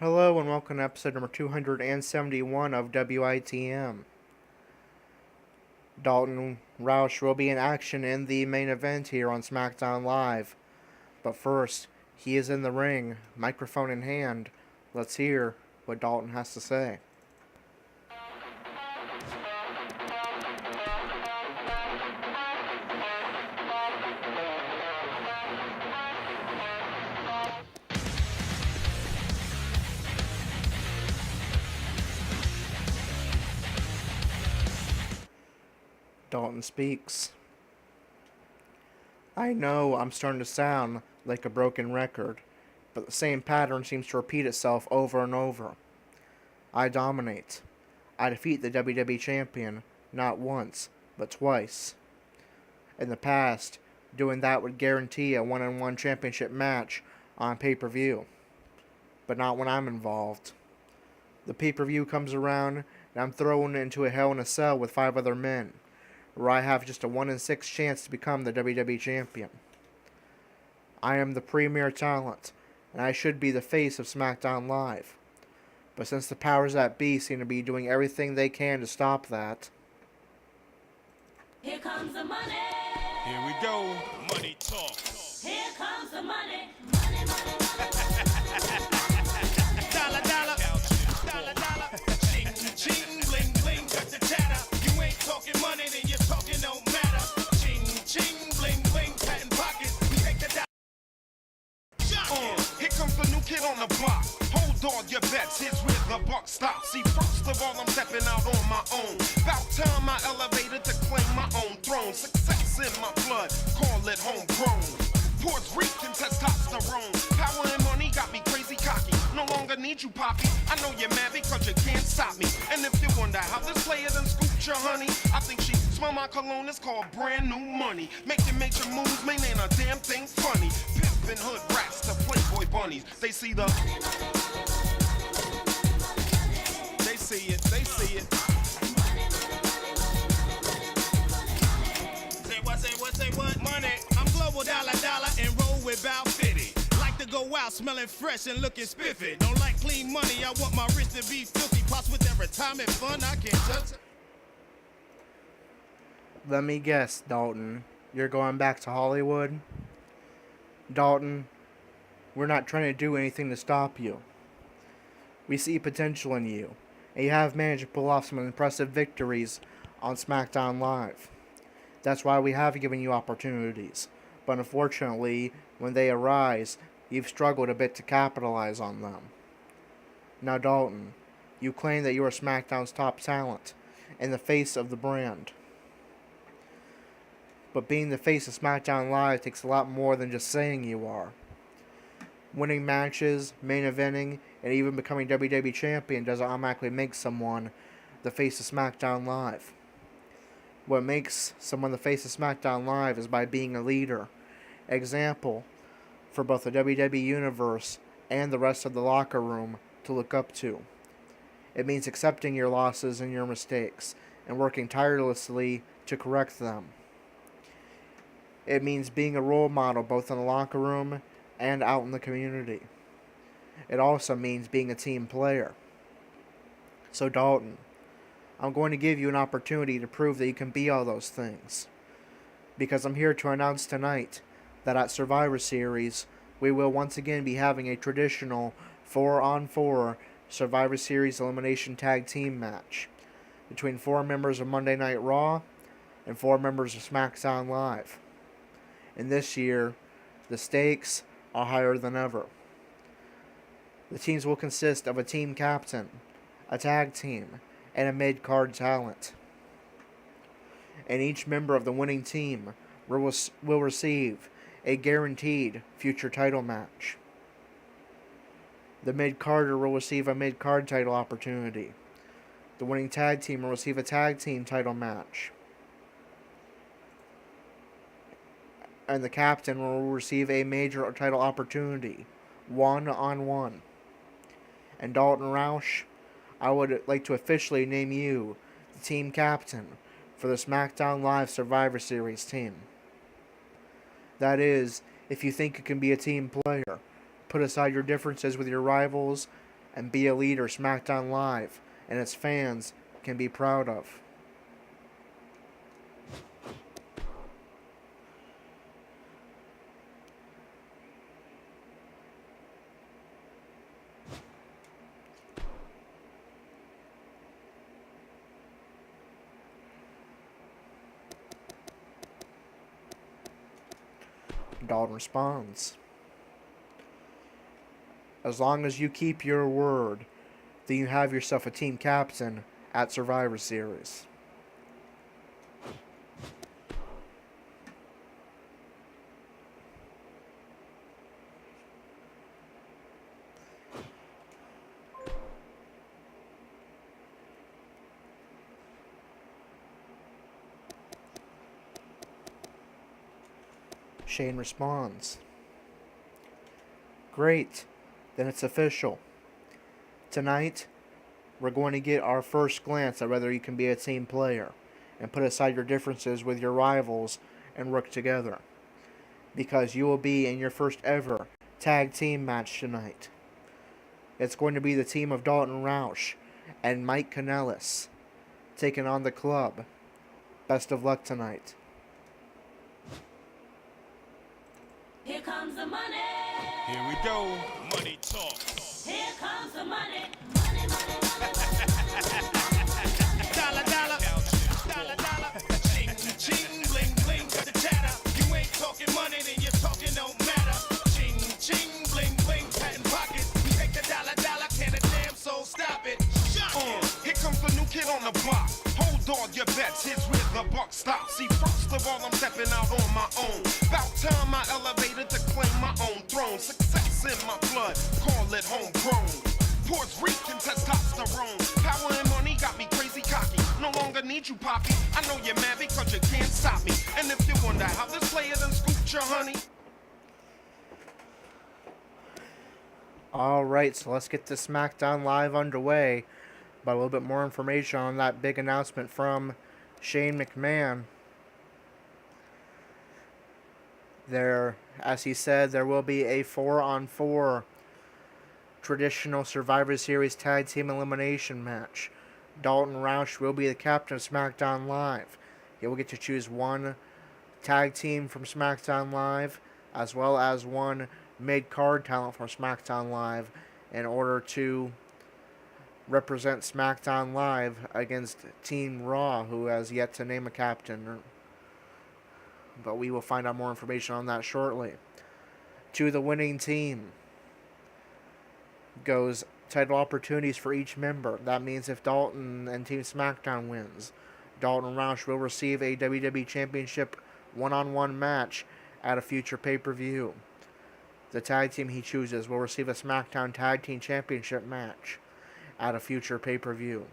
Hello and welcome to episode number 271 of WITM. Dalton Roush will be in action in the main event here on SmackDown Live. But first, he is in the ring, microphone in hand. Let's hear what Dalton has to say. Dalton speaks. I know I'm starting to sound like a broken record, but the same pattern seems to repeat itself over and over. I dominate. I defeat the WWE Champion not once, but twice. In the past, doing that would guarantee a one-on-one championship match on pay-per-view. But not when I'm involved. The pay-per-view comes around, and I'm thrown into a Hell in a Cell with 5 other men, where I have just a 1 in 6 chance to become the WWE Champion. I am the premier talent, and I should be the face of SmackDown Live. But since the powers that be seem to be doing everything they can to stop that... Here comes the money. Here we go. Money talk. Here comes the money. Money, money, money. Dollar, dollar. Dollar, dollar. Ching, ching, bling, bling. Cut the chatter. You ain't talking money, then your talking don't matter. Ching, ching, bling, bling. Patent pockets. We take the dollar. Here comes the new kid on the block. Hold all your bets, here's where the buck stops. See, first of all, I'm stepping out on my own. About time I elevated to claim my own throne. Success in my blood, call it homegrown. Puerto Rican testosterone. Power and money got me crazy cocky. No longer need you, Poppy. I know you're mad because you can't stop me. And if you wonder how this player done scooped your honey, I think she smell my cologne, it's called brand new money. Making major moves, man, ain't a damn thing funny. Pimpin' hood rats to Playboy bunnies. They see the... They see it, they see it. Say what? Money. I'm global dollar, dollar, and roll with about 50. Like to go out smelling fresh and looking spiffy. Don't like clean money, I want my wrist to be filthy. Plus with that retirement fund, I can't touch it. Let me guess, Dalton. You're going back to Hollywood? Dalton, we're not trying to do anything to stop you. We see potential in you, and you have managed to pull off some impressive victories on SmackDown Live. That's why we have given you opportunities, but unfortunately, when they arise, you've struggled a bit to capitalize on them. Now, Dalton, you claim that you are SmackDown's top talent and the face of the brand. But being the face of SmackDown Live takes a lot more than just saying you are. Winning matches, main eventing, and even becoming WWE Champion doesn't automatically make someone the face of SmackDown Live. What makes someone the face of SmackDown Live is by being a leader. Example for both the WWE Universe and the rest of the locker room to look up to. It means accepting your losses and your mistakes and working tirelessly to correct them. It means being a role model both in the locker room and out in the community. It also means being a team player. So Dalton, I'm going to give you an opportunity to prove that you can be all those things. Because I'm here to announce tonight that at Survivor Series, we will once again be having a traditional 4-on-4 Survivor Series Elimination Tag Team match between 4 members of Monday Night Raw and 4 members of SmackDown Live. And this year, the stakes are higher than ever. The teams will consist of a team captain, a tag team, and a mid-card talent. And each member of the winning team will receive a guaranteed future title match. The mid-carder will receive a mid-card title opportunity. The winning tag team will receive a tag team title match. And the captain will receive a major title opportunity, 1-on-1. And Dalton Roush, I would like to officially name you the team captain for the SmackDown Live Survivor Series team. That is, if you think you can be a team player, put aside your differences with your rivals, and be a leader SmackDown Live and its fans can be proud of. Dalton responds, "As long as you keep your word, then you have yourself a team captain at Survivor Series." Shane responds, "Great, then it's official. Tonight, we're going to get our first glance at whether you can be a team player and put aside your differences with your rivals and work together. Because you will be in your first ever tag team match tonight. It's going to be the team of Dalton Roush and Mike Kanellis taking on the club. Best of luck tonight." Here comes the money. Here we go. Money talk. Here comes the money. Money, money, money, money. Dollar, dollar. Dollar, dollar. Ching, ching, bling, bling, the chatter. You ain't talking money, then you're talking no matter. Ching, ching, bling, bling, patent pocket. We take the dollar, dollar, can a damn soul stop it? Here comes the new kid on the block. Hold all your bets, here's where the buck stops. See, first of all, I'm stepping out on my own. About time I elevated to claim my own throne. Success in my blood, call it homegrown. Puerto Rican testosterone. Power and money got me crazy cocky. No longer need you, Poppy. I know you're mad because you can't stop me. And if you wonder how this player done scooped your honey. Alright, so let's get this SmackDown Live underway. But a little bit more information on that big announcement from Shane McMahon. There, as he said, there will be a 4-on-4 traditional Survivor Series Tag Team Elimination match. Dalton Roush will be the captain of SmackDown Live. He will get to choose one tag team from SmackDown Live, as well as one mid-card talent from SmackDown Live, in order to represent SmackDown Live against Team Raw, who has yet to name a captain. But we will find out more information on that shortly. To the winning team goes title opportunities for each member. That means if Dalton and Team SmackDown wins, Dalton Roush will receive a WWE Championship one-on-one match at a future pay-per-view. The tag team he chooses will receive a SmackDown Tag Team Championship match at a future pay-per-view.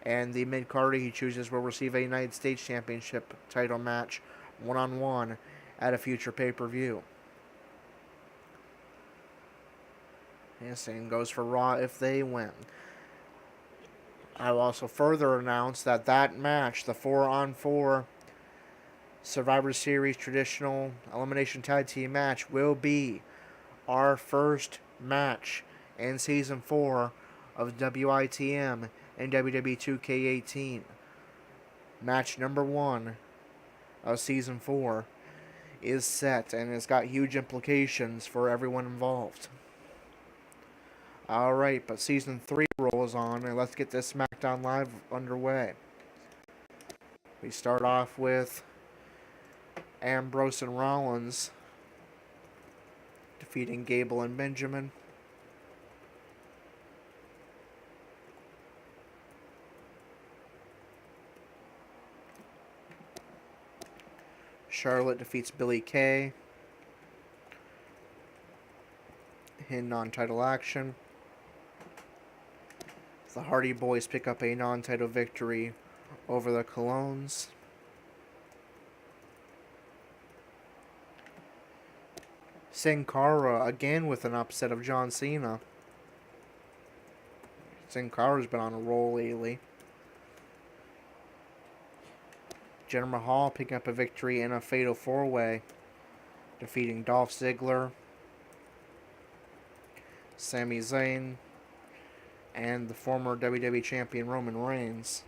And the mid-carder he chooses will receive a United States Championship title match one-on-one at a future pay-per-view. And same goes for Raw if they win. I will also further announce that that match, the 4-on-4 Survivor Series Traditional Elimination Tag Team match, will be our first match in Season 4 of WITM and WWE 2K18. Match number 1 of Season 4 is set, and it's got huge implications for everyone involved. Alright, but Season 3 rolls on, and let's get this SmackDown Live underway. We start off with Ambrose and Rollins defeating Gable and Benjamin. Charlotte defeats Billie Kay in non-title action. The Hardy Boys pick up a non-title victory over the Colognes. Sin Cara again with an upset of John Cena. Sin Cara's been on a roll lately. Jinder Mahal picking up a victory in a fatal 4-way, defeating Dolph Ziggler, Sami Zayn, and the former WWE Champion Roman Reigns.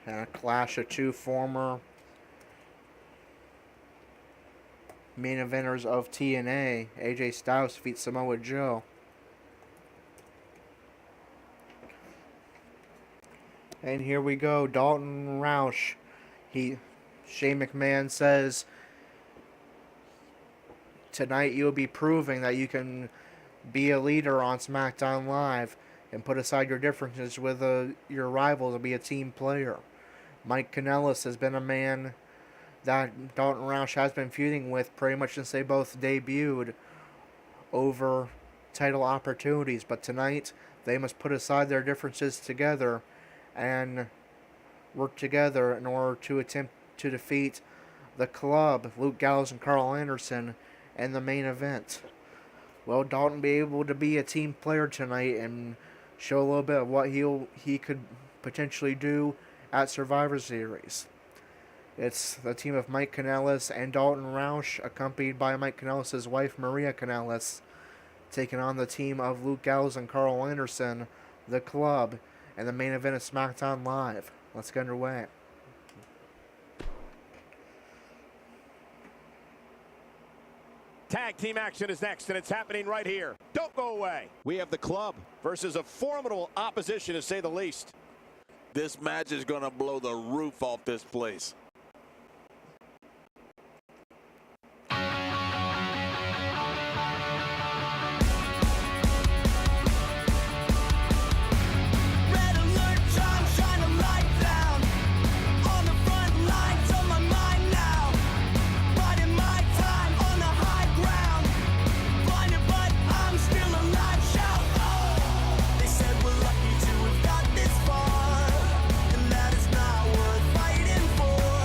And a clash of two former main eventers of TNA. AJ Styles defeats Samoa Joe. And here we go, Dalton Roush. Shane McMahon says, tonight you'll be proving that you can be a leader on SmackDown Live and put aside your differences with your rivals and be a team player. Mike Kanellis has been a man that Dalton Roush has been feuding with pretty much since they both debuted over title opportunities. But tonight, they must put aside their differences together and work together in order to attempt to defeat the Club, Luke Gallows and Carl Anderson, in the main event. Will Dalton be able to be a team player tonight and show a little bit of what he could potentially do at Survivor Series? It's the team of Mike Kanellis and Dalton Roush, accompanied by Mike Kanellis' wife Maria Kanellis, taking on the team of Luke Gallows and Carl Anderson, the Club, and the main event of SmackDown Live. Let's get underway. Tag team action is next, and it's happening right here. Don't go away. We have the Club versus a formidable opposition, to say the least. This match is going to blow the roof off this place. Red alert, John, shine a light down. On the front lines of my mind now. Riding my time on the high ground. Blinded, but I'm still alive. Shout, oh! They said we're lucky to have got this far. And that is not worth fighting for.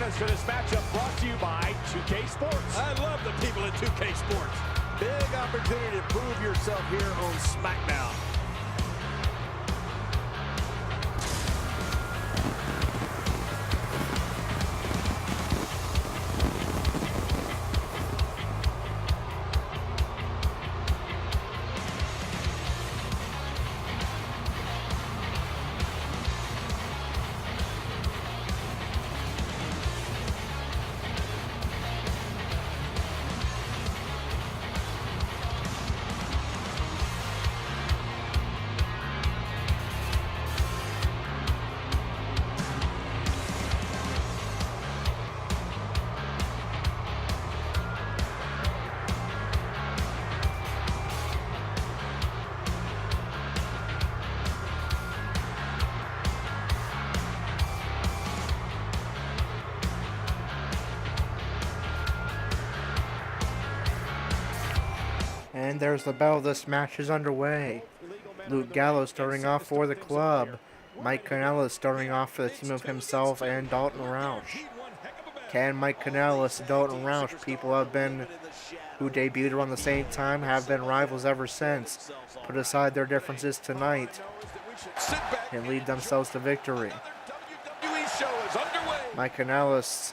us to this matchup brought to you by 2K Sports. I love the people at 2K Sports. Big opportunity to prove yourself here on SmackDown. And there's the bell. This match is underway. Luke Gallows starting off for the club. Mike Kanellis starting off for the team of himself and Dalton Roush. Can Mike Kanellis and Dalton Roush, people who debuted around the same time, have been rivals ever since, put aside their differences tonight and lead themselves to victory? Mike Kanellis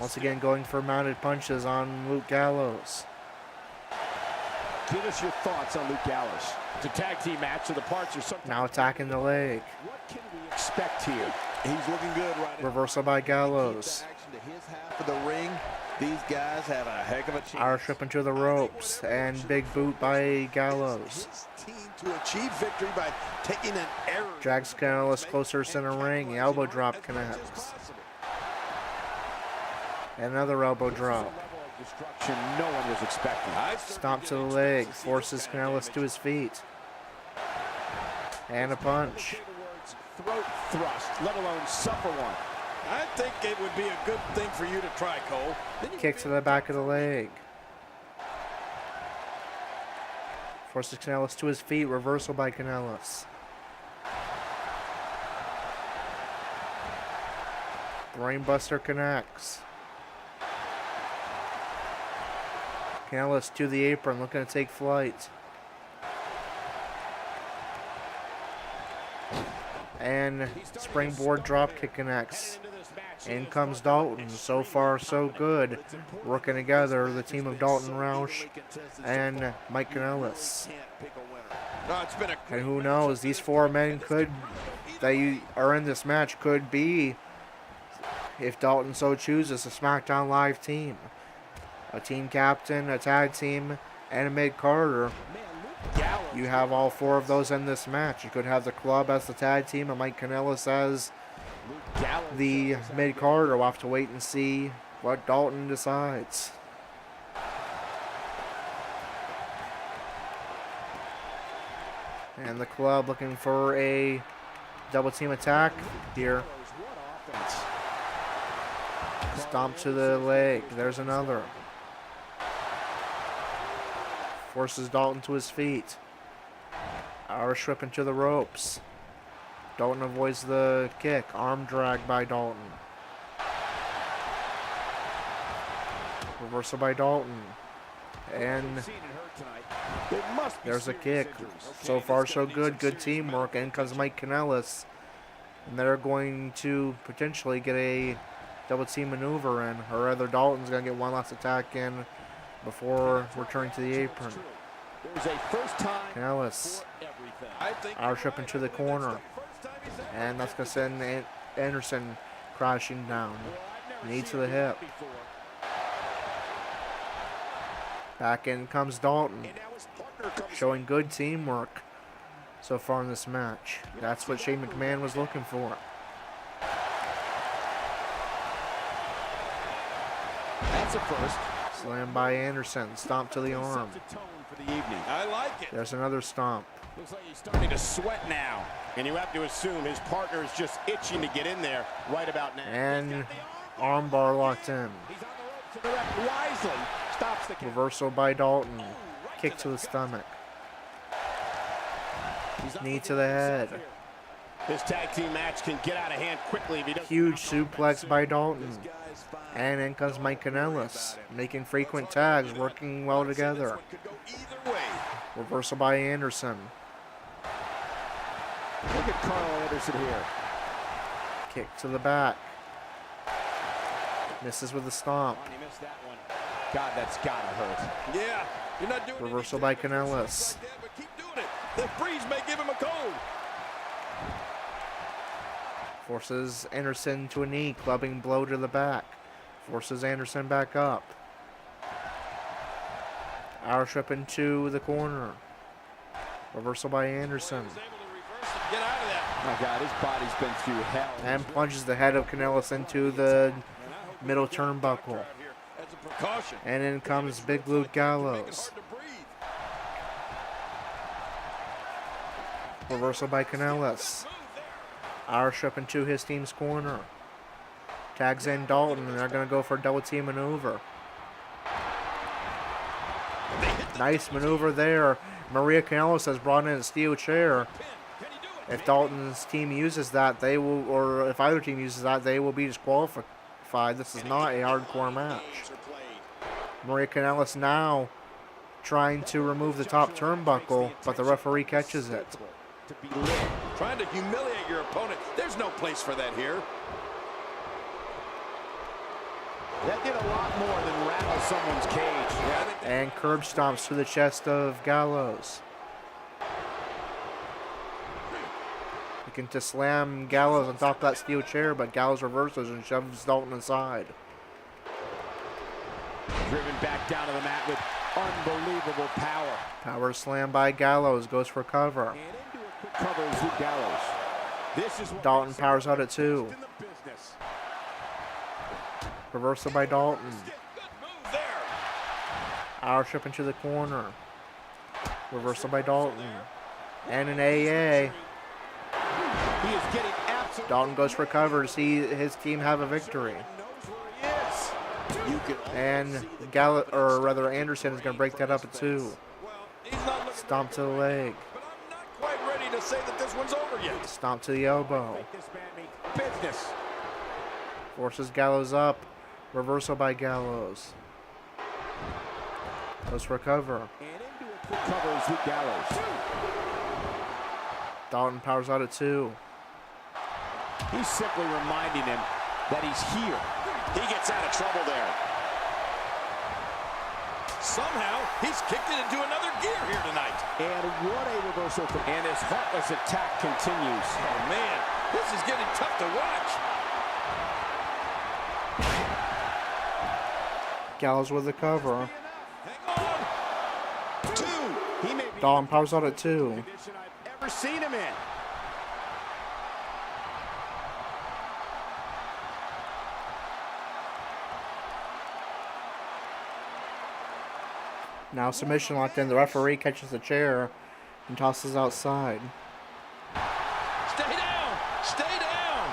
once again going for mounted punches on Luke Gallows. Give us your thoughts on Luke Gallows. It's a tag team match, so the parts are something. Now attacking the leg. What can we expect here? He's looking good right now. Reversal by Gallows. Action to his half of the ring. These guys have a heck of a chance. Irish whip into the ropes and big boot by Gallows. His team to achieve victory by taking an error. Drags Kanellis closer center ring. The elbow drop connects. Another elbow drop. Destruction no one was expecting. Stomp to the leg. Forces Kanellis to his feet. And a punch. Throat thrust, let alone suffer one. I think it would be a good thing for you to try, Cole. Kick to the back of the leg. Forces Kanellis to his feet. Reversal by Kanellis. Brainbuster connects. Kanellis to the apron, looking to take flight. And springboard dropkick connects. In comes Dalton. So far, so good. Working together, the team of Dalton Roush and Mike Kanellis. And who knows, these four men that are in this match could be, if Dalton so chooses, a SmackDown Live team. A team captain, a tag team, and a mid-carder. You have all four of those in this match. You could have the club as the tag team and Mike Kanellis as the mid-carder. We'll have to wait and see what Dalton decides. And the club looking for a double team attack here. Stomp to the leg. There's another. Forces Dalton to his feet. Irish whip into the ropes. Dalton avoids the kick. Arm drag by Dalton. Reversal by Dalton. And there's a kick. So far, so good. Good teamwork. In comes Mike Kanellis. And they're going to potentially get a double team maneuver in. Or rather, Dalton's going to get one last attack in before returning to the apron. Kanellis. Irish whip into the corner. And that's going to send Anderson crashing down. Knee to the hip. Back in comes Dalton. Showing good teamwork so far in this match. That's what Shane McMahon was looking for. That's a first. Slam by Anderson. Stomp to the arm. I like it. There's another stomp. Looks like he's starting to sweat now. And you have to assume his partner is just itching to get in there right about now. And armbar locked in. He's on the ropes, and the ref wisely stops the count. Reversal by Dalton. Kick to the stomach. Knee to the head. This tag team match can get out of hand quickly if he doesn't. Huge suplex by Dalton. And in comes Mike Kanellis, making frequent tags, working well together. Reversal by Anderson. Look at Carl Anderson here. Kick to the back. Misses with a stomp. He missed that one. God, that's gotta hurt. Yeah, you're not doing Reversal by Kanellis. but keep doing it. The freeze may give him a cold. Forces Anderson to a knee, clubbing blow to the back. Forces Anderson back up. Irish whip into the corner. Reversal by Anderson. Get out of that. My God, his body's been through hell. And plunges the head of Kanellis into the middle turnbuckle. That's a precaution. And in comes Big Luke Gallows. Reversal by Kanellis. Irish whip into his team's corner. Tags in Dalton, and they're going to go for a double team maneuver. Nice maneuver there. Maria Kanellis has brought in a steel chair. If Dalton's team uses that, they will, or if either team uses that, they will be disqualified. This is not a hardcore match. Maria Kanellis now trying to remove the top turnbuckle, but the referee catches it. Trying to humiliate your opponent. There's no place for that here. That did a lot more than rattle someone's cage. And curb stomps to the chest of Gallows. Looking to slam Gallows on top of that steel chair, but Gallows reverses and shoves Dalton aside. Driven back down to the mat with unbelievable power. Power slam by Gallows, goes for cover. And into a quick cover is Luke Gallows. This is what Dalton powers out at 2. in the business. Reversal by Dalton. Good move there. Irish whip into the corner. Reversal by Dalton. And an AA. He is getting absolutely. Dalton goes for cover to see his team have a victory. Knows where he is. You can And Anderson is going to break that up at 2. Well, he's not looking Stomp to the leg. but I'm not quite ready to say that this one's over yet. Stomp to the elbow. Make this man mean business. Forces Gallows up. Reversal by Gallows. Goes for cover. And into a quick cover is Luke Gallows. Dalton powers out at 2. He's simply reminding him that he's here. He gets out of trouble there. Somehow, he's kicked it into another gear here tonight. And what a reversal. And his heartless attack continues. Oh, man, this is getting tough to watch. Gallows with the cover. Hang on. 2. He may be Dalton powers out at 2. condition I've ever seen him in. Now submission locked in. The referee catches the chair and tosses outside. Stay down. Stay down.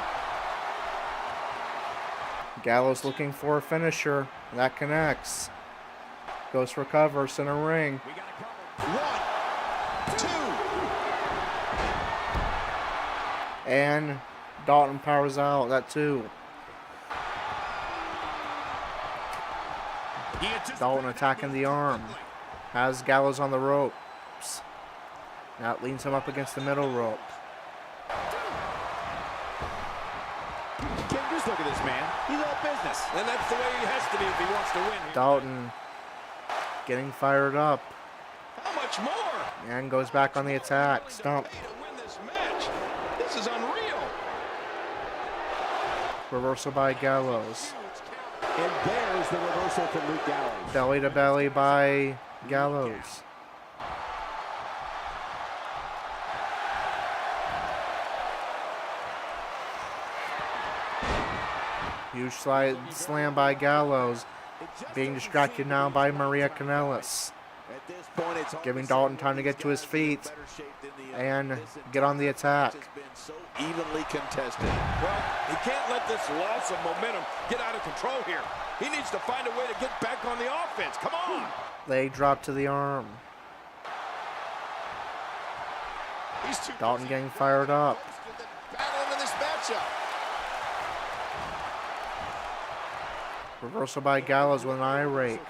Gallows looking for a finisher. That connects. Goes for cover. Center ring. We got it covered. 1, 2. And Dalton powers out. That 2. Dalton attacking the arm. Has Gallows on the ropes. Now it leans him up against the middle rope. Just look at this man. He's all business. And that's the way he has to be if he wants to win. Dalton getting fired up. How much more? And goes back on the attack. Stomp. To win this match. This is unreal. Reversal by Gallows. And there's the reversal from Luke Gallows. Belly to belly by Gallows. Huge slide slam by Gallows. Being distracted now by Maria Kanellis. At this point, it's Giving Dalton time to get to his feet and get on the attack. has been so evenly contested. Well, he can't let this loss of momentum get out of control here. He needs to find a way to get back on the offense. Come on. Leg drop to the arm. He's too Dalton getting fired up. matchup. Reversal by Gallows with an eye rake.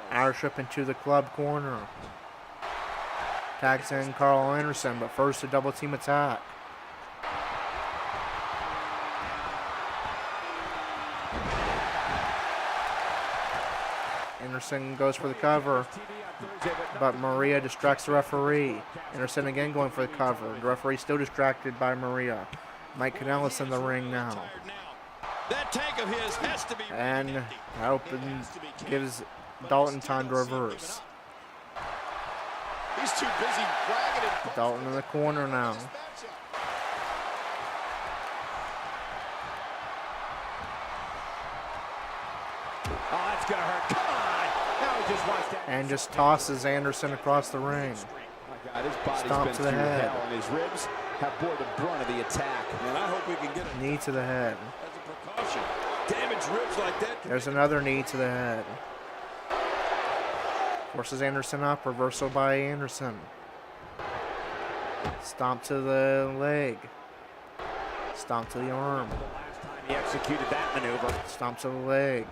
Irish whip into the club corner. Tags in Carl Anderson, but first a double team attack. Anderson goes for the cover, but Maria distracts the referee. Anderson again going for the cover. The referee still distracted by Maria. Mike Kanellis in the ring now. That tank of his has to be And that gives Dalton time to reverse. He's too busy bragging and Dalton in the corner now. Oh, that's gonna hurt. Come on. Now he just wants that. And just tosses Anderson across the ring. My God, his body's Stomp been to the through head. hell, and his ribs have bore the brunt of the attack. And I hope we can get it Knee to the head. as a precaution. Damaged ribs like that. There's another knee to the head. Forces Anderson up. Reversal by Anderson. Stomp to the leg. Stomp to the arm. The last time he executed that maneuver. Stomp to the leg.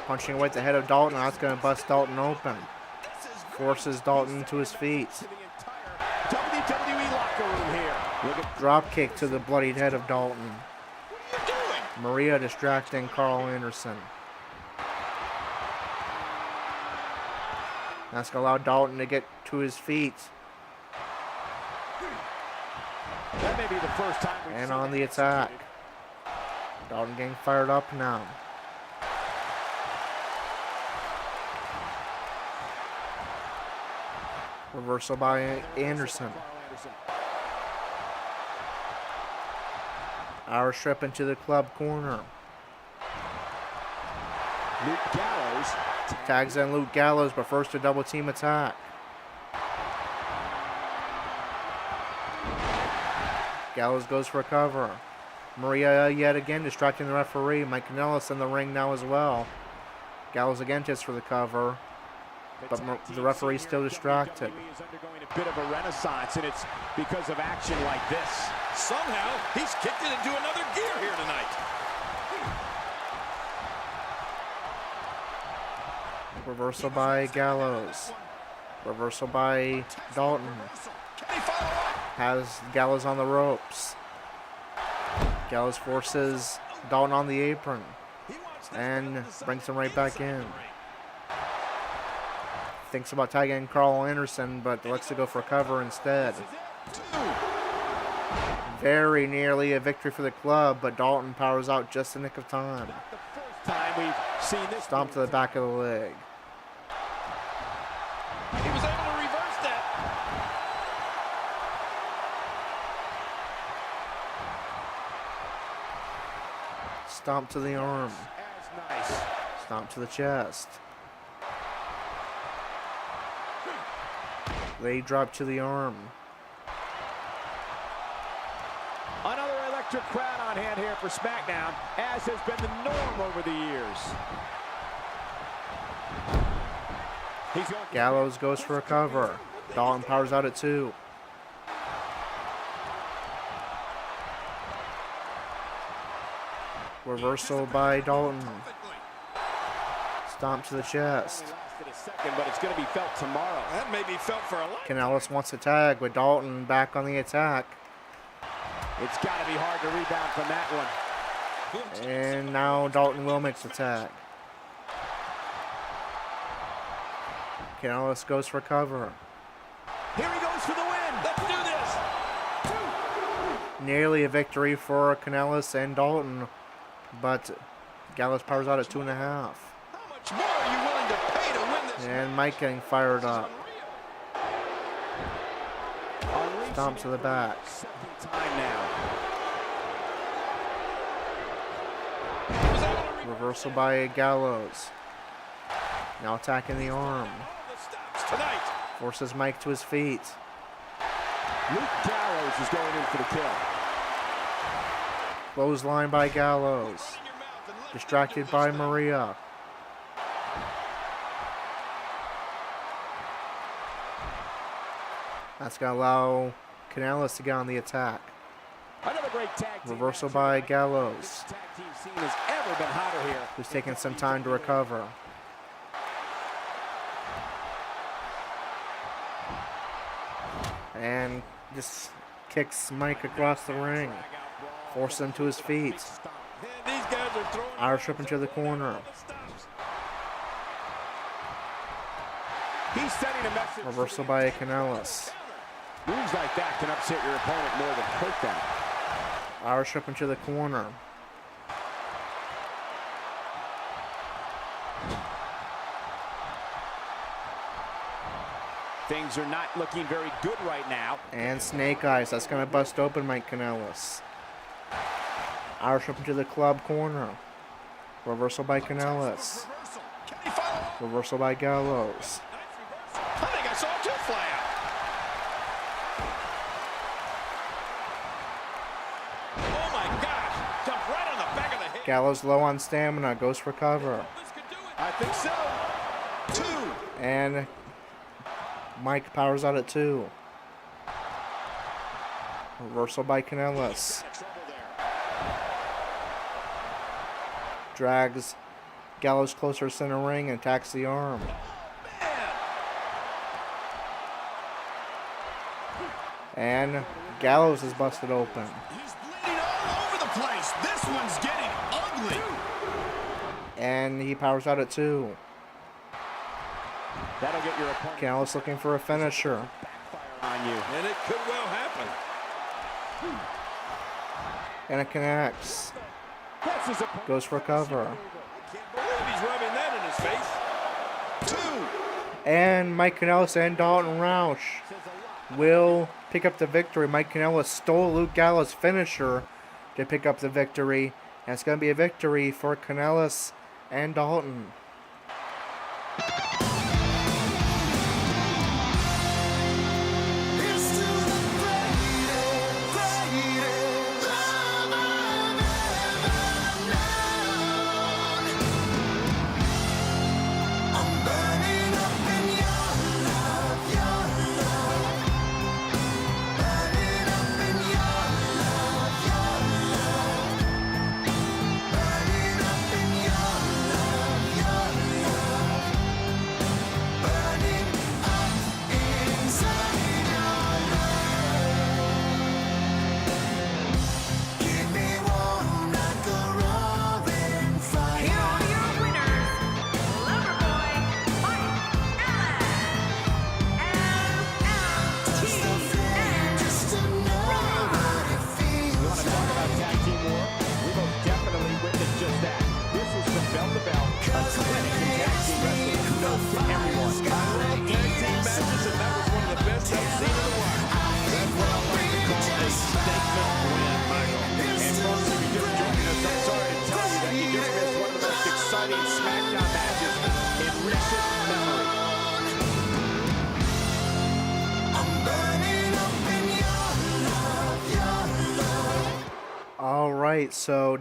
Punching away at the head of Dalton. That's going to bust Dalton open. Forces Dalton to his feet. To the entire WWE locker room here. Look at Drop kick to the bloodied head of Dalton. What are you doing? Maria distracting Carl Anderson. That's going to allow Dalton to get to his feet. that may be the first time we've And seen on that the attack. executed. Dalton getting fired up now. Reversal by Anderson. Irish strip into the club corner. Luke Gallows. Tags in Luke Gallows, but first a double team attack. Gallows goes for a cover. Maria yet again distracting the referee. Mike Kanellis in the ring now as well. Gallows again hits for the cover, but the referee's still distracted. WWE is undergoing a bit of a renaissance, and it's because of action like this. Somehow, he's kicked it into another gear here tonight. Reversal by Gallows. Reversal by Dalton. Can he follow up? Has Gallows on the ropes. Gallows forces Dalton on the apron He wants this and belt decided brings him right back inside in. the ring. Thinks about tagging Carl Anderson, but elects to go for a cover instead. Very nearly a victory for the club, but Dalton powers out just in the nick of time. Not the first time we've seen this. Stomp to the back of the leg. He was able to reverse that. Stomp to the arm. As nice. Stomp to the chest. Leg drop to the arm. Another electric crowd on hand here for SmackDown, as has been the norm over the years. He's going Gallows goes for a cover. Dalton powers out at 2. Reversal by Dalton. Stomp to the chest. lasted a second, but it's going to be felt tomorrow. That may be felt for a lot. Kanellis wants to tag with Dalton back on the attack. It's got to be hard to rebound from that one. And now Dalton will make the tag. Kanellis goes for cover. Here he goes for the win. Let's do this. Nearly a victory for Kanellis and Dalton, but Gallows powers out at 2.5. How much more are you willing to pay to win this? And Mike getting fired up. Unleashing Stomp to the back. second time now. He was able to reverse Reversal by Gallows. Now attacking the arm. all the stops tonight. Forces Mike to his feet. Luke Gallows is going in for the kill. Clothesline by Gallows. In your mouth and let Distracted by Maria. That's going to allow Kanellis to get on the attack. Another great tag team Reversal match by tonight. Gallows, This tag team scene has ever been hotter here. who's taking some time to recover. And just kicks Mike across the ring, forces him to his feet. These guys are throwing Irish whip into the corner. He's sending a message. Reversal by Kanellis. Moves like that can upset your opponent more than hurt them. Irish whip into the corner. Things are not looking very good right now. And Snake Eyes. That's going to bust open Mike Kanellis. Irish whip into the club corner. Reversal by Kanellis. Can he follow up? Reversal by Gallows. Nice reversal. I think I saw two fly out. Oh my gosh. Jumped right on the back of the head. Gallows low on stamina. Goes for cover. This could do it. I think so. 2. And Mike powers out at 2. Reversal by Kanellis. Drags Gallows closer to center ring and attacks the arm. And Gallows is busted open. He's bleeding all over the place. This one's getting ugly. And he powers out at 2. That'll get your opponent Kanellis looking for a finisher. on you. And it could well happen. And it connects. That's his opponent. Goes for cover. Can't believe he's rubbing that in his face. 2. And Mike Kanellis and Dalton Roush will pick up the victory. Mike Kanellis stole Luke Gallows' finisher to pick up the victory. And it's going to be a victory for Kanellis and Dalton. SmackDown matches in recent memory. All right, so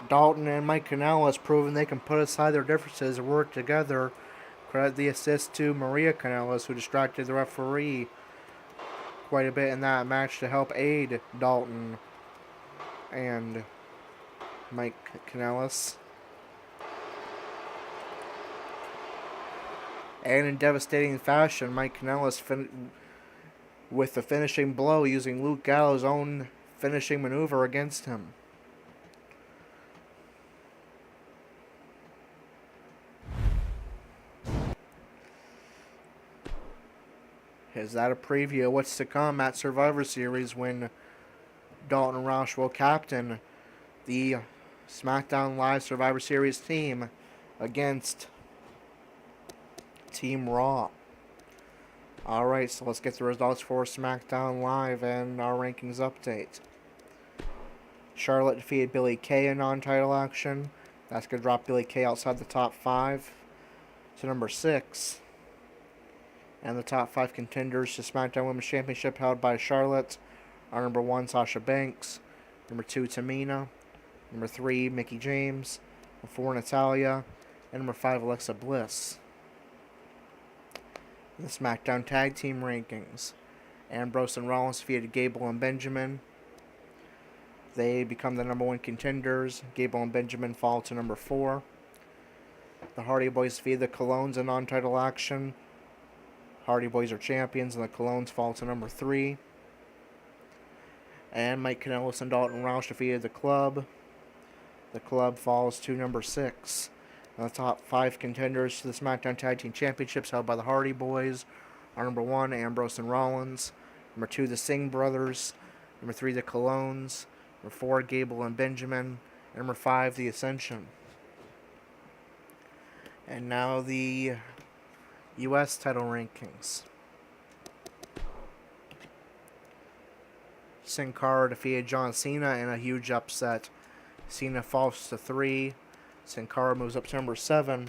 Dalton and Mike Kanellis proven they can put aside their differences and work together. Credit the assist to Maria Kanellis, who distracted the referee quite a bit in that match to help aid Dalton and Mike Kanellis. And in devastating fashion, Mike Kanellis with the finishing blow using Luke Gallows' own finishing maneuver against him. Is that a preview of what's to come at Survivor Series when Dalton Roush will captain the SmackDown Live Survivor Series team against Team Raw? Alright, so let's get the results for SmackDown Live and our rankings update. Charlotte defeated Billie Kay in non-title action. That's going to drop Billie Kay outside the top 5 to number 6. And the top 5 contenders to SmackDown Women's Championship held by Charlotte are number 1, Sasha Banks, number 2, Tamina, number 3, Mickie James, number 4, Natalya, and number 5, Alexa Bliss. The SmackDown Tag Team rankings. Ambrose and Rollins defeated Gable and Benjamin. They become the number 1 contenders. Gable and Benjamin fall to number 4. The Hardy Boys defeated the Colognes in non-title action. Hardy Boys are champions, and the Colognes fall to number 3. And Mike Kanellis and Dalton Roush defeated the Club. The Club falls to number 6. And the top 5 contenders to the SmackDown Tag Team Championships held by the Hardy Boys are number 1, Ambrose and Rollins. Number 2, the Singh Brothers. Number 3, the Colognes. Number 4, Gable and Benjamin. And number 5, the Ascension. And now the U.S. title rankings. Sin Cara defeated John Cena in a huge upset. Cena falls to 3. Sin Cara moves up to number 7.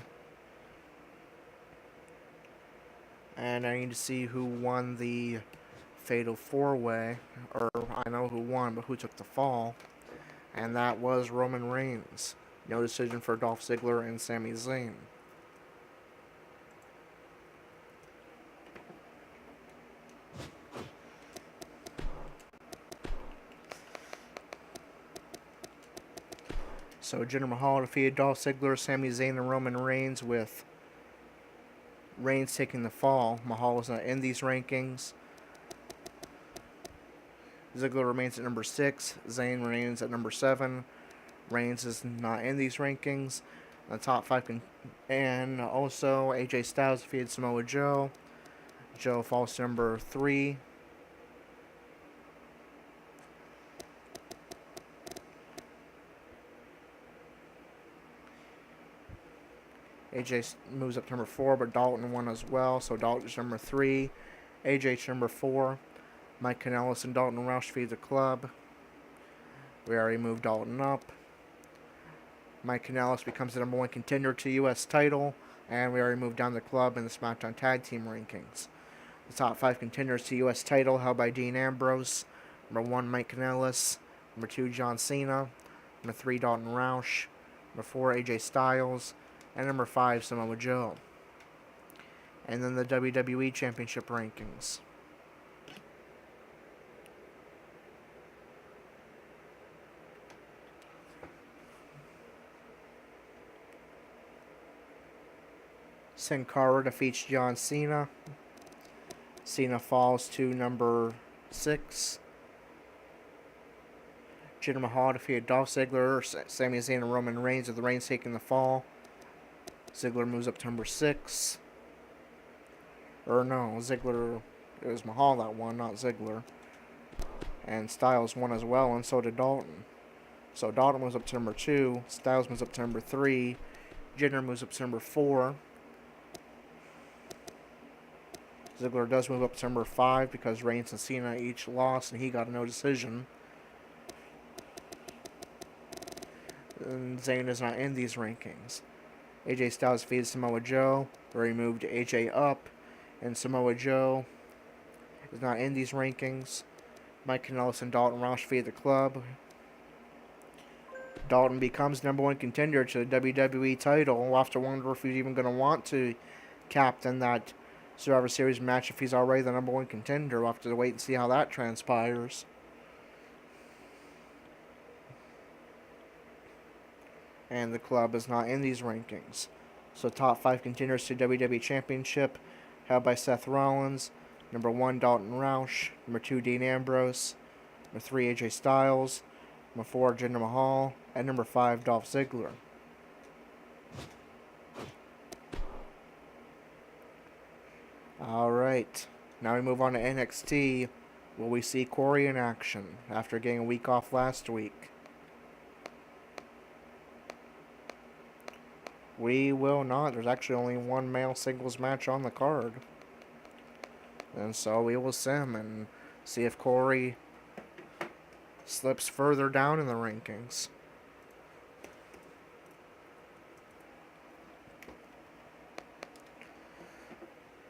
And I need to see who won the Fatal 4-Way. Or, I know who won, but who took the fall. And that was Roman Reigns. No decision for Dolph Ziggler and Sami Zayn. So Jinder Mahal defeated Dolph Ziggler, Sami Zayn, and Roman Reigns, with Reigns taking the fall. Mahal is not in these rankings. Ziggler remains at number 6. Zayn remains at number 7. Reigns is not in these rankings. The top 5 and also AJ Styles defeated Samoa Joe. Joe falls to number 3. AJ moves up to number 4, but Dalton won as well, so Dalton's number 3. AJ's number 4. Mike Kanellis and Dalton Roush defeated the Club. We already moved Dalton up. Mike Kanellis becomes the number 1 contender to the U.S. title, and we already moved down the Club in the SmackDown Tag Team rankings. The top 5 contenders to the U.S. title held by Dean Ambrose. Number 1, Mike Kanellis. Number 2, John Cena. Number 3, Dalton Roush. Number 4, AJ Styles. And number 5, Samoa Joe. And then the WWE Championship rankings. Sin Cara defeats John Cena. Cena falls to number 6. Jinder Mahal defeated Dolph Ziggler, Sami Zayn, and Roman Reigns, with the Reigns taking the fall. Ziggler moves up to number 6. Or no, Ziggler, it was Mahal that won, not Ziggler. And Styles won as well, and so did Dalton. So Dalton moves up to number 2. Styles moves up to number 3. Jinder moves up to number 4. Ziggler does move up to number 5 because Reigns and Cena each lost, and he got a no decision. And Zayn is not in these rankings. AJ Styles defeated Samoa Joe, where he moved AJ up, and Samoa Joe is not in these rankings. Mike Kanellis and Dalton Roush defeated the Club. Dalton becomes number 1 contender to the WWE title. We'll have to wonder if he's even going to want to captain that Survivor Series match if he's already the number 1 contender. We'll have to wait and see how that transpires. And the Club is not in these rankings. So top 5 contenders to WWE Championship held by Seth Rollins. Number 1, Dalton Roush. Number 2, Dean Ambrose. Number 3, AJ Styles. Number 4, Jinder Mahal. And number 5, Dolph Ziggler. Alright, now we move on to NXT. Will we see Corey in action after getting a week off last week? We will not. There's actually only one male singles match on the card. And so we will sim and see if Corey slips further down in the rankings.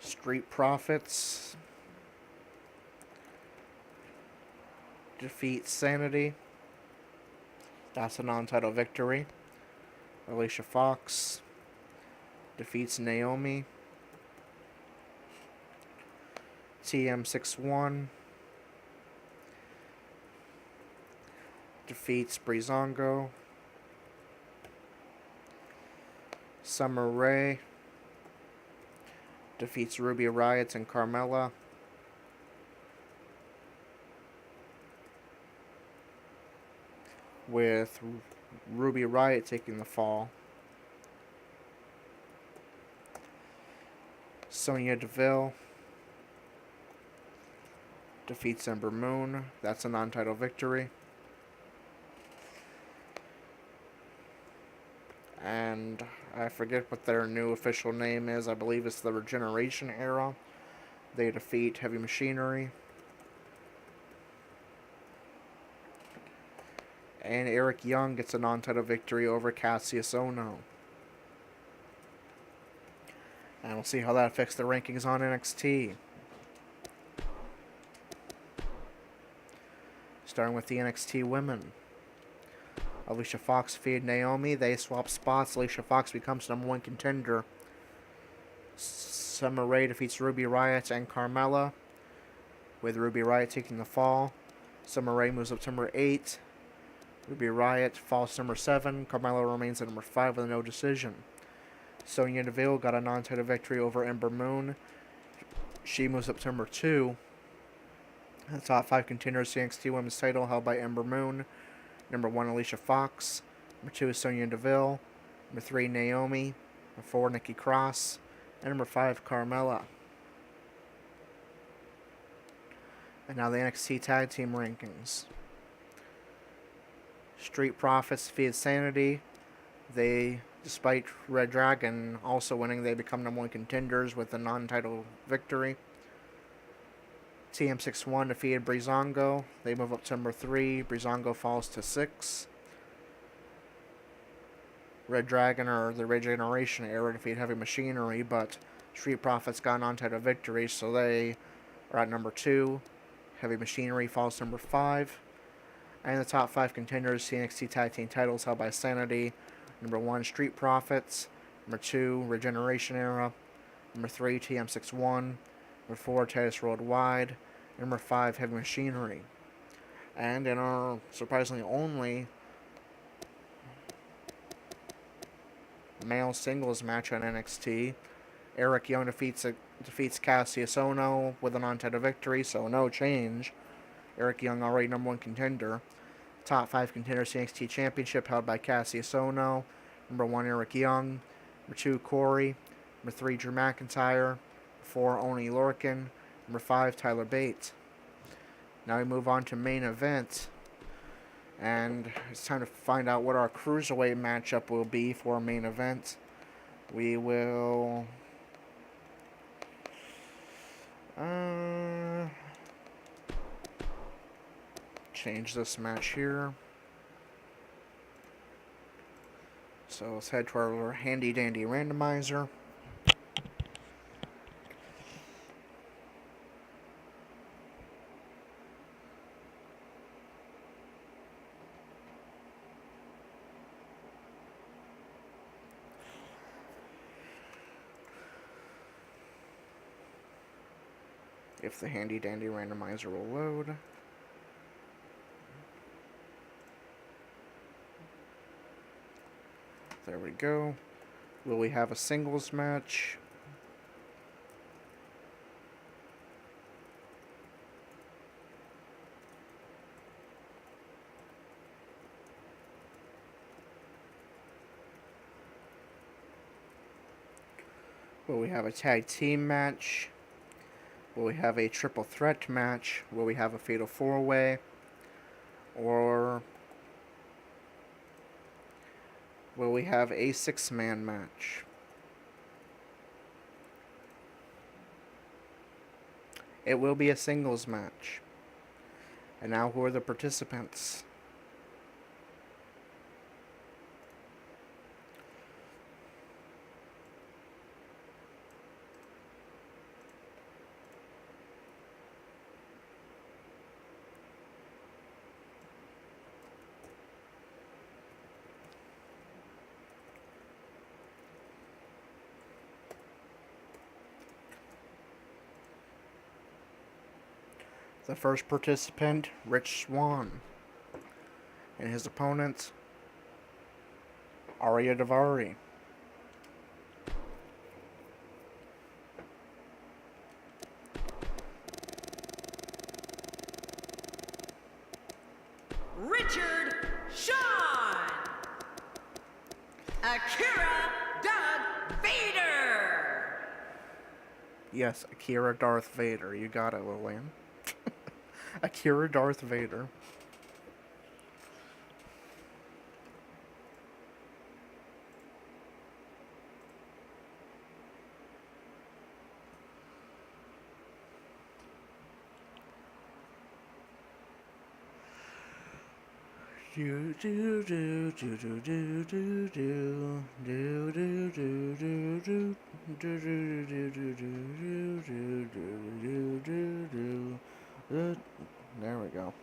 Street Profits defeat Sanity. That's a non-title victory. Alicia Fox defeats Naomi. TM61 defeats Breezango. Summer Rae defeats Ruby Riott and Carmella. With Ruby Riott taking the fall. Sonya Deville defeats Ember Moon. That's a non-title victory. And I forget what their new official name is. I believe it's the Regeneration Era. They defeat Heavy Machinery. And Eric Young gets a non-title victory over Cassius Ohno. And we'll see how that affects the rankings on NXT. Starting with the NXT women. Alicia Fox defeated Naomi. They swap spots. Alicia Fox becomes #1 contender. Summer Rae defeats Ruby Riott and Carmella, with Ruby Riott taking the fall. Summer Rae moves up to #8. Ruby Riott falls to #7. Carmella remains at #5 with a no decision. Sonya Deville got a non-title victory over Ember Moon. She moves up to #2. The top 5 contenders to the NXT Women's title held by Ember Moon. #1, Alicia Fox. #2 is Sonya Deville. #3, Naomi. #4, Nikki Cross. And #5, Carmella. And now the NXT Tag Team rankings. Street Profits defeated Sanity. They, despite Red Dragon also winning, they become #1 contenders with a non-title victory. TM61 defeated Breezango. They move up to #3. Breezango falls to 6. Red Dragon, or the Regeneration Era, defeated Heavy Machinery, but Street Profits got a non-title victory, so they are at #2. Heavy Machinery falls to #5. And the top 5 contenders to NXT Tag Team titles held by Sanity. #1, Street Profits. #2, Regeneration Era. #3, TM61. #4, Titus Worldwide. And #5, Heavy Machinery. And in our surprisingly only male singles match on NXT, Eric Young defeats Cassius Ohno with a non-title victory, so no change. Eric Young already #1 contender. Top 5 contenders to NXT Championship held by Cassius Ohno. #1, Eric Young. #2, Corey. #3, Drew McIntyre. #4, Oney Lorcan. #5, Tyler Bate. Now we move on to main event. And it's time to find out what our Cruiserweight matchup will be for our main event. We will... change this match here. So let's head to our handy dandy randomizer. If the handy dandy randomizer will load. There we go. Will we have a singles match? Will we have a tag team match? Will we have a triple threat match? Will we have a fatal 4-way? Or will we have a 6-man match? It will be a singles match. And now who are the participants? The first participant, Rich Swann. And his opponent, Arya Daivari. Richard Shawn. Akira Doug Vader. Yes, Akira Darth Vader. You got it, Lillian. Akira Darth Vader. Do do do do do do do do do do do do do do do do. There we go.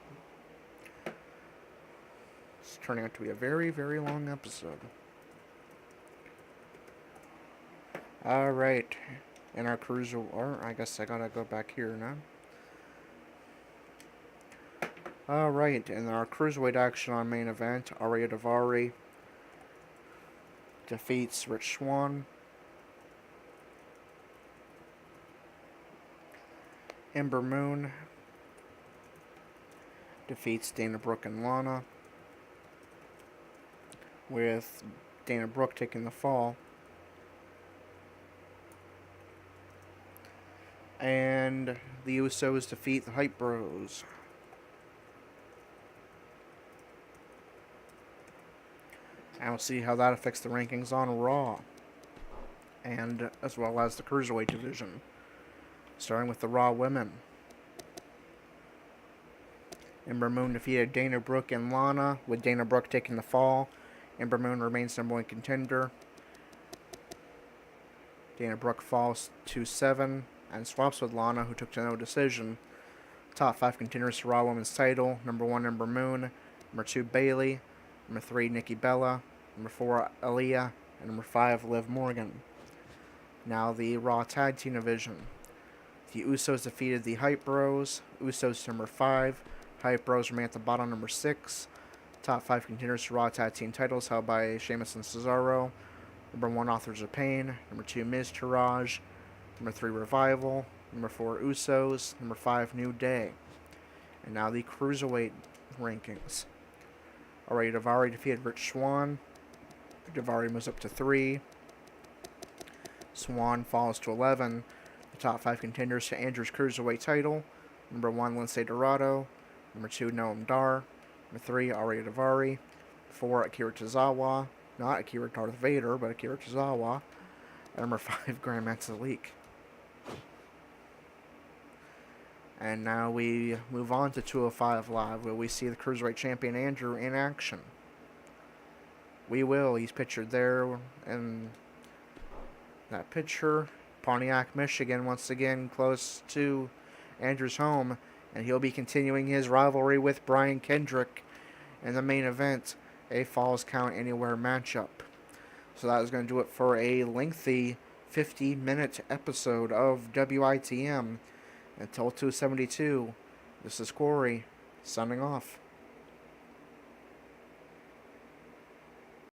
It's turning out to be a very, very long episode. Alright. In our cruiser, or I guess I gotta go back here now. Alright, in our Cruiserweight action on main event, Arya Daivari defeats Rich Swann. Ember Moon defeats Dana Brooke and Lana, with Dana Brooke taking the fall. And the Usos defeat the Hype Bros. And we'll see how that affects the rankings on Raw, and as well as the Cruiserweight division. Starting with the Raw women. Ember Moon defeated Dana Brooke and Lana, with Dana Brooke taking the fall. Ember Moon remains #1 contender. Dana Brooke falls 2-7 and swaps with Lana, who took to no decision. Top 5 contenders to Raw Women's title: #1 Ember Moon, #2 Bayley, #3 Nikki Bella, #4 Aaliyah, and #5 Liv Morgan. Now the Raw Tag Team division. The Usos defeated the Hype Bros. Usos #5. Hype Bros remain at the bottom, #6. Top 5 contenders to Raw Tag Team titles held by Sheamus and Cesaro. #1 Authors of Pain, #2 Miz Taraj, #3 Revival, #4 Usos, #5 New Day. And now the Cruiserweight rankings. Arya Daivari defeated Rich Swann. Daivari moves up to 3. Swann falls to 11. The top 5 contenders to Andrew's Cruiserweight title: #1 Lince Dorado, #2 Noam Dar, #3 Arya Daivari, #4 Akira Tozawa, not Akira Darth Vader, but Akira Tozawa, and #5 Grand Metalik. And now we move on to 205 Live, where we see the Cruiserweight Champion Andrew in action. He's pictured there in that picture. Pontiac, Michigan, once again close to Andrew's home, and he'll be continuing his rivalry with Brian Kendrick in the main event, a Falls Count Anywhere matchup. So that is going to do it for a lengthy 50-minute episode of WITM. Until 272, this is Corey, signing off.